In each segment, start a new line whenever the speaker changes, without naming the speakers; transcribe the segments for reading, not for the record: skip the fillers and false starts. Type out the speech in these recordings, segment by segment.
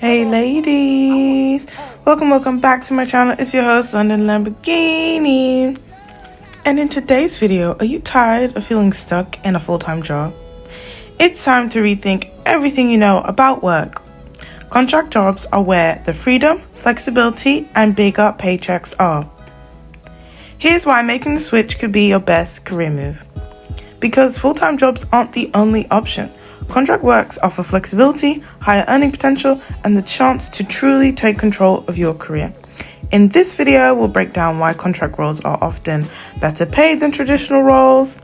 Hey ladies, welcome back to my channel. It's your host London Lamborghini, and in today's video, are you tired of feeling stuck in a full-time job? It's time to rethink everything you know about work. Contract jobs are where the freedom, flexibility, and bigger paychecks are. Here's why making the switch could be your best career move. Because full-time jobs aren't the only option. Contract works offer flexibility, higher earning potential, and the chance to truly take control of your career. In this video, we'll break down why contract roles are often better paid than traditional roles,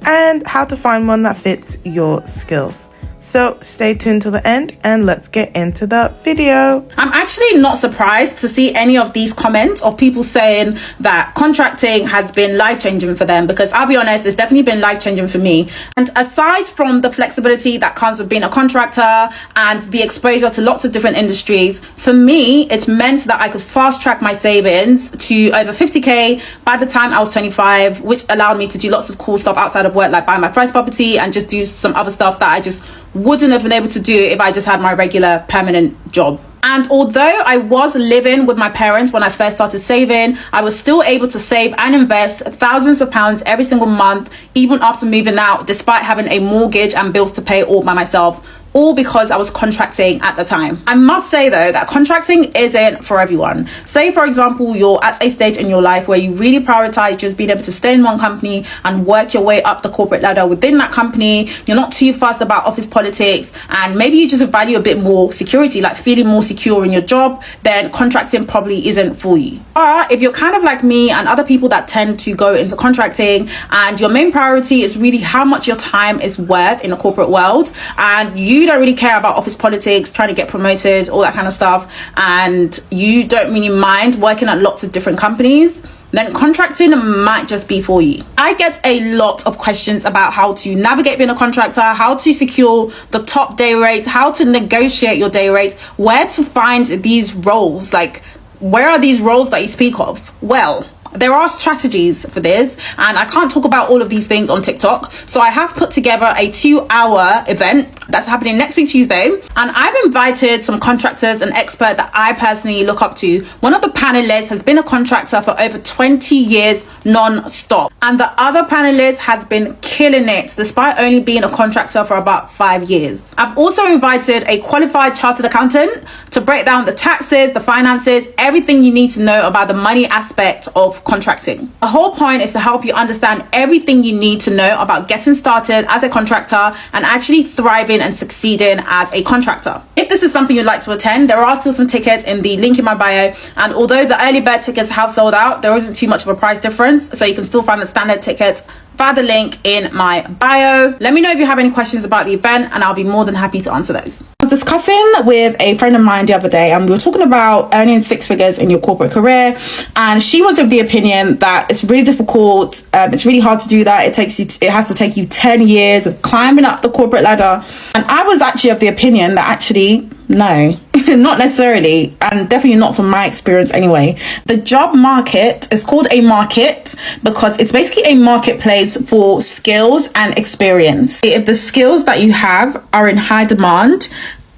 and how to find one that fits your skills. So stay tuned till the end and let's get into the video.
I'm actually not surprised to see any of these comments of people saying that contracting has been life-changing for them, because I'll be honest, it's definitely been life-changing for me. And aside from the flexibility that comes with being a contractor and the exposure to lots of different industries, for me, it meant that I could fast-track my savings to over 50k by the time I was 25, which allowed me to do lots of cool stuff outside of work, like buy my first property and just do some other stuff that I just wouldn't have been able to do if I just had my regular permanent job. And although I was living with my parents when I first started saving, I was still able to save and invest thousands of pounds every single month, even after moving out, despite having a mortgage and bills to pay all by myself. All because I was contracting at the time. I must say though that contracting isn't for everyone. Say for example, you're at a stage in your life where you really prioritize just being able to stay in one company and work your way up the corporate ladder within that company. You're not too fussed about office politics, and maybe you just value a bit more security, like feeling more secure in your job, then contracting probably isn't for you. Or if you're kind of like me and other people that tend to go into contracting and your main priority is really how much your time is worth in the corporate world, and you don't really care about office politics, trying to get promoted, all that kind of stuff, and you don't really mind working at lots of different companies, then contracting might just be for you. I get a lot of questions about how to navigate being a contractor, how to secure the top day rates, how to negotiate your day rates, where to find these roles, like where are these roles that you speak of? Well, there are strategies for this, and I can't talk about all of these things on TikTok, so I have put together a 2-hour event that's happening next week Tuesday, and I've invited some contractors and experts that I personally look up to. One of the panelists has been a contractor for over 20 years non-stop, and the other panelist has been killing it despite only being a contractor for about 5 years. I've also invited a qualified chartered accountant to break down the taxes, the finances, everything you need to know about the money aspect of contracting. The whole point is to help you understand everything you need to know about getting started as a contractor and actually thriving and succeeding as a contractor. If this is something you'd like to attend, there are still some tickets in the link in my bio, and although the early bird tickets have sold out, there isn't too much of a price difference, so you can still find the standard tickets via the link in my bio. Let me know if you have any questions about the event, and I'll be more than happy to answer those. I was discussing with a friend of mine the other day, and we were talking about earning 6 figures in your corporate career, and she was of the opinion that it's really difficult, it's really hard to do that. It has to take you 10 years of climbing up the corporate ladder. And I was actually of the opinion that actually, no, not necessarily, and definitely not from my experience anyway. The job market is called a market because it's basically a marketplace for skills and experience. If the skills that you have are in high demand,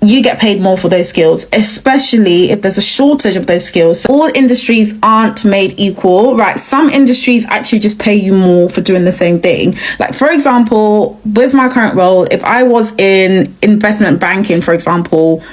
you get paid more for those skills, especially if there's a shortage of those skills. So all industries aren't made equal, right? Some industries actually just pay you more for doing the same thing. Like for example, with my current role, if I was in investment banking, for example,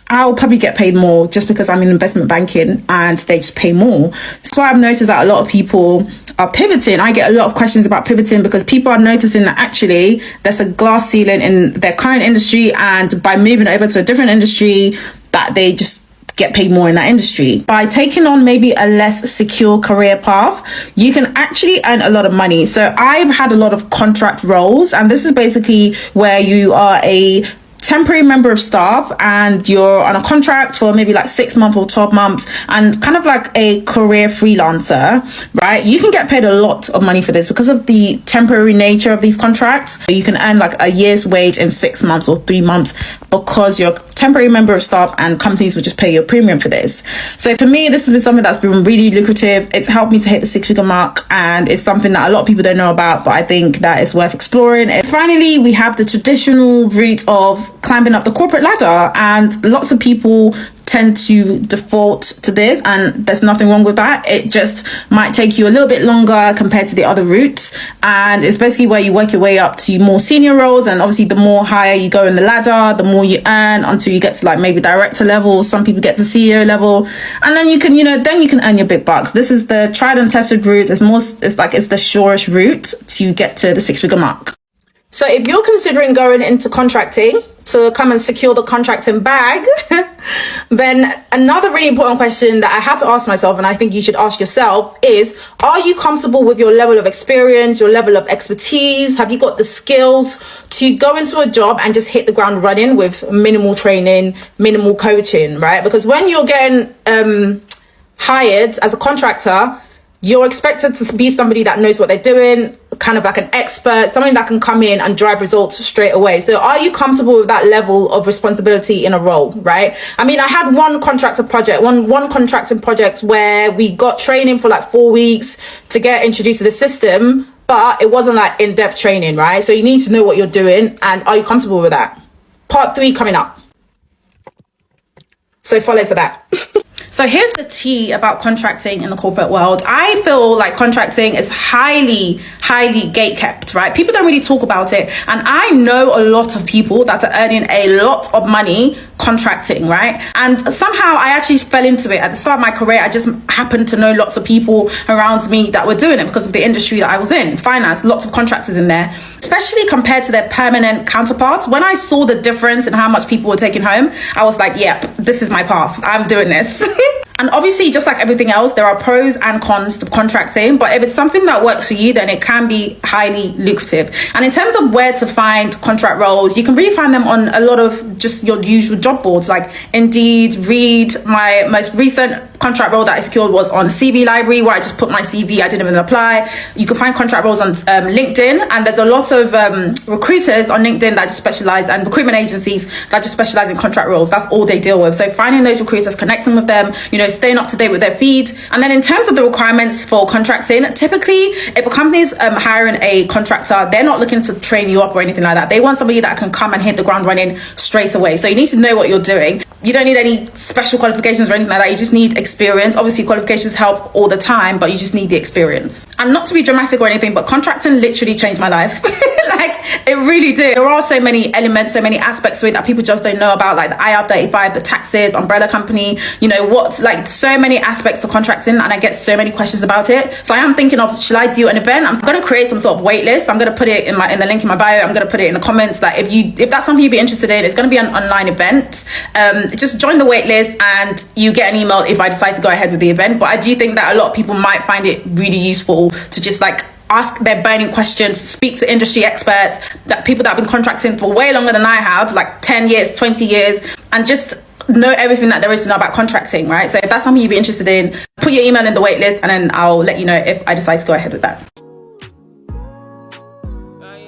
I'll probably get paid more just because I'm in investment banking and they just pay more. That's why I've noticed that a lot of people are pivoting. I get a lot of questions about pivoting because people are noticing that actually there's a glass ceiling in their current industry, and by moving over to a different industry, that they just get paid more in that industry. By taking on maybe a less secure career path, you can actually earn a lot of money. So I've had a lot of contract roles, and this is basically where you are a temporary member of staff and you're on a contract for maybe like 6 months or 12 months, and kind of like a career freelancer, right? You can get paid a lot of money for this because of the temporary nature of these contracts. You can earn like a year's wage in 6 months or 3 months because you're a temporary member of staff, and companies will just pay you a premium for this. So for me, this has been something that's been really lucrative. It's helped me to hit the 6-figure mark, and it's something that a lot of people don't know about, but I think that it's worth exploring. And finally, we have the traditional route of climbing up the corporate ladder, and lots of people tend to default to this, and there's nothing wrong with that. It just might take you a little bit longer compared to the other routes, and it's basically where you work your way up to more senior roles, and obviously the more higher you go in the ladder, the more you earn until you get to like maybe director level. Some people get to CEO level, and then you can, then you can earn your big bucks. This is the tried and tested route. It's the surest route to get to the 6-figure mark. So if you're considering going into contracting to come and secure the contracting bag, then another really important question that I had to ask myself, and I think you should ask yourself, is, are you comfortable with your level of experience, your level of expertise? Have you got the skills to go into a job and just hit the ground running with minimal training, minimal coaching, right? Because when you're getting hired as a contractor, you're expected to be somebody that knows what they're doing, kind of like an expert, somebody that can come in and drive results straight away. So are you comfortable with that level of responsibility in a role, right? I mean, I had one contracting project where we got training for like 4 weeks to get introduced to the system, but it wasn't like in-depth training, right? So you need to know what you're doing, and are you comfortable with that? Part 3 coming up. So follow for that. So here's the tea about contracting in the corporate world. I feel like contracting is highly gatekept, right? People don't really talk about it. And I know a lot of people that are earning a lot of money contracting, right? And somehow I actually fell into it. At the start of my career, I just happened to know lots of people around me that were doing it because of the industry that I was in, finance, lots of contractors in there, especially compared to their permanent counterparts. When I saw the difference in how much people were taking home, I was like, yep, this is my path. I'm doing this. And obviously, just like everything else, there are pros and cons to contracting. But if it's something that works for you, then it can be highly lucrative. And in terms of where to find contract roles, you can really find them on a lot of just your usual job boards like Indeed, Reed. My most recent contract role that I secured was on CV Library, where I just put my CV. I didn't even apply. You can find contract roles on LinkedIn, and there's a lot of recruiters on LinkedIn that just specialize, and recruitment agencies that just specialize in contract roles. That's all they deal with. So finding those recruiters, connecting with them, staying up to date with their feed. And then in terms of the requirements for contracting, typically if a company is hiring a contractor, they're not looking to train you up or anything like that. They want somebody that can come and hit the ground running straight away. So you need to know what you're doing. You don't need any special qualifications or anything like that. You just need experience. Obviously qualifications help all the time, but you just need the experience. And not to be dramatic or anything, but contracting literally changed my life. Like, it really did. There are so many elements, so many aspects to it that people just don't know about, like the IR35, the taxes, umbrella company, so many aspects to contracting, and I get so many questions about it. So I am thinking of, should I do an event? I'm going to create some sort of wait list. I'm going to put it in the link in my bio. I'm going to put it in the comments that if that's something you'd be interested in, it's going to be an online event. Just join the wait list and you get an email if I decide to go ahead with the event. But I do think that a lot of people might find it really useful to just ask their burning questions, speak to industry experts, that people that have been contracting for way longer than I have, like 10 years, 20 years, and just know everything that there is to know about contracting, right? So if that's something you'd be interested in, put your email in the wait list, and then I'll let you know if I decide to go ahead with that.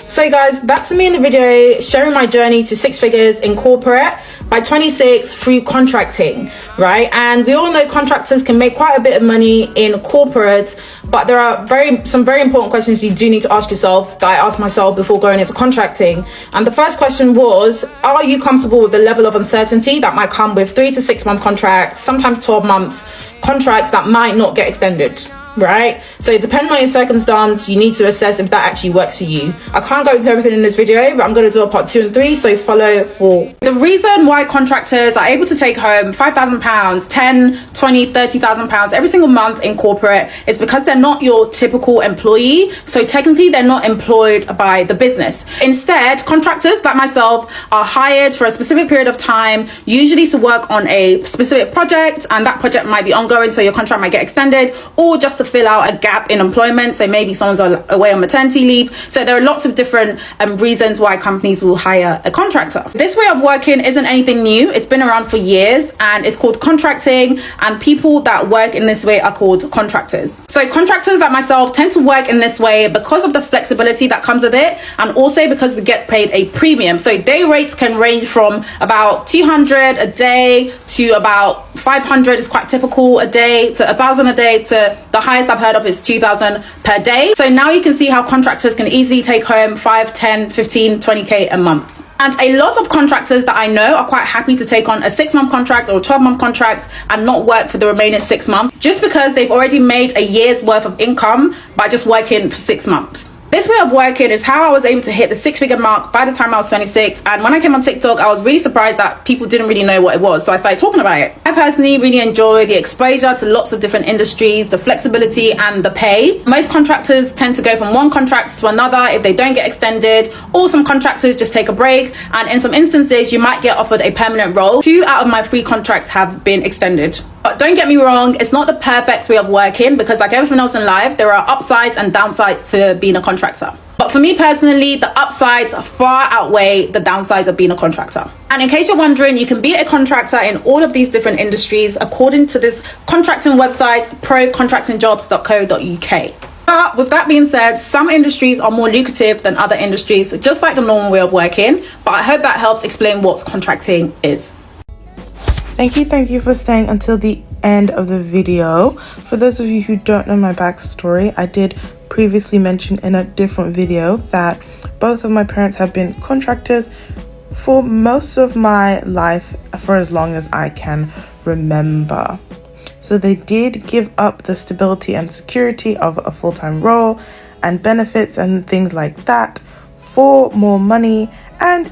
So guys, back to me in the video, sharing my journey to 6 figures in corporate by 26 through contracting, right? And we all know contractors can make quite a bit of money in corporate, but there are some very important questions you do need to ask yourself that I asked myself before going into contracting. And the first question was, are you comfortable with the level of uncertainty that might come with 3 to 6 month contracts, sometimes 12 months contracts that might not get extended? Right? So depending on your circumstance, you need to assess if that actually works for you. I can't go into everything in this video, but I'm going to do a part 2 and 3, so follow for. The reason why contractors are able to take home £5,000, 10, 20, 30,000 pounds every single month in corporate is because they're not your typical employee. So technically they're not employed by the business. Instead, contractors like myself are hired for a specific period of time, usually to work on a specific project, and that project might be ongoing, so your contract might get extended, or just to fill out a gap in employment. So maybe someone's away on maternity leave. So there are lots of different reasons why companies will hire a contractor. This way of working isn't anything new. It's been around for years, and it's called contracting, and people that work in this way are called contractors. So contractors like myself tend to work in this way because of the flexibility that comes with it, and also because we get paid a premium. So day rates can range from about 200 a day to about 500 is quite typical a day, to 1,000 a day, to the highest I've heard of is 2,000 per day. So now you can see how contractors can easily take home 5, 10, 15, 20k a month. And a lot of contractors that I know are quite happy to take on a 6-month contract or a 12-month contract and not work for the remaining 6 months, just because they've already made a year's worth of income by just working for 6 months. This way of working is how I was able to hit the 6-figure mark by the time I was 26. And when I came on TikTok, I was really surprised that people didn't really know what it was. So I started talking about it. I personally really enjoy the exposure to lots of different industries, the flexibility and the pay. Most contractors tend to go from one contract to another if they don't get extended, or some contractors just take a break. And in some instances, you might get offered a permanent role. 2 out of my 3 contracts have been extended. But don't get me wrong, it's not the perfect way of working, because like everything else in life, there are upsides and downsides to being a contractor. But for me personally, the upsides far outweigh the downsides of being a contractor. And in case you're wondering, you can be a contractor in all of these different industries according to this contracting website, procontractingjobs.co.uk. But with that being said, some industries are more lucrative than other industries, just like the normal way of working. But I hope that helps explain what contracting is.
Thank you for staying until the end of the video. For those of you who don't know my backstory, I did previously mention in a different video that both of my parents have been contractors for most of my life, for as long as I can remember. So they did give up the stability and security of a full-time role and benefits and things like that for more money, and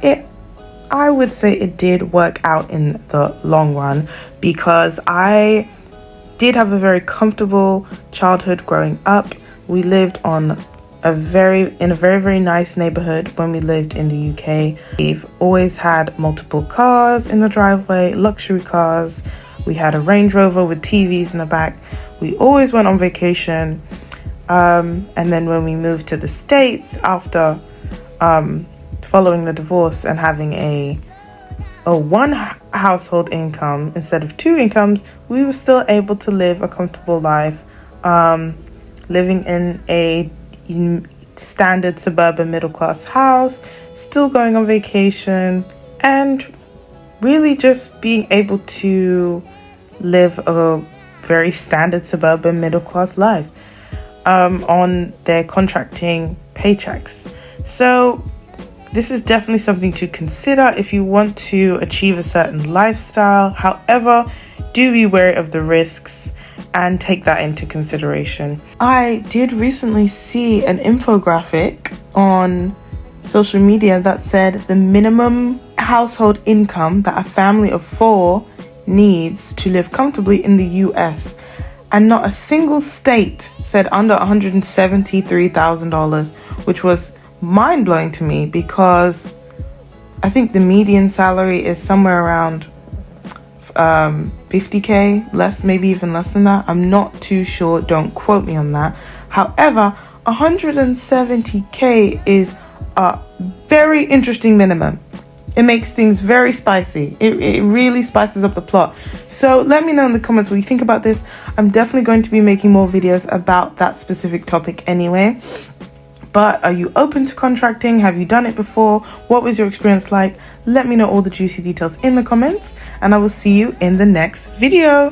I would say it did work out in the long run, because I did have a very comfortable childhood growing up. We lived in a very nice neighborhood when we lived in the UK. We've always had multiple cars in the driveway, luxury cars. We had a Range Rover with TVs in the back. We always went on vacation. And then when we moved to the States after following the divorce and having a one household income instead of 2 incomes, we were still able to live a comfortable life, living in a standard suburban middle class house, still going on vacation, and really just being able to live a very standard suburban middle class life on their contracting paychecks. So this is definitely something to consider if you want to achieve a certain lifestyle. However, do be wary of the risks and take that into consideration. I did recently see an infographic on social media that said the minimum household income that a family of 4 needs to live comfortably in the US, and not a single state said under $173,000, which was mind-blowing to me, because I think the median salary is somewhere around 50k, less, maybe even less than that. I'm not too sure, don't quote me on that. However, 170k is a very interesting minimum. It makes things very spicy. It really spices up the plot. So let me know in the comments what you think about this. I'm definitely going to be making more videos about that specific topic anyway. But are you open to contracting? Have you done it before? What was your experience like? Let me know all the juicy details in the comments, and I will see you in the next video.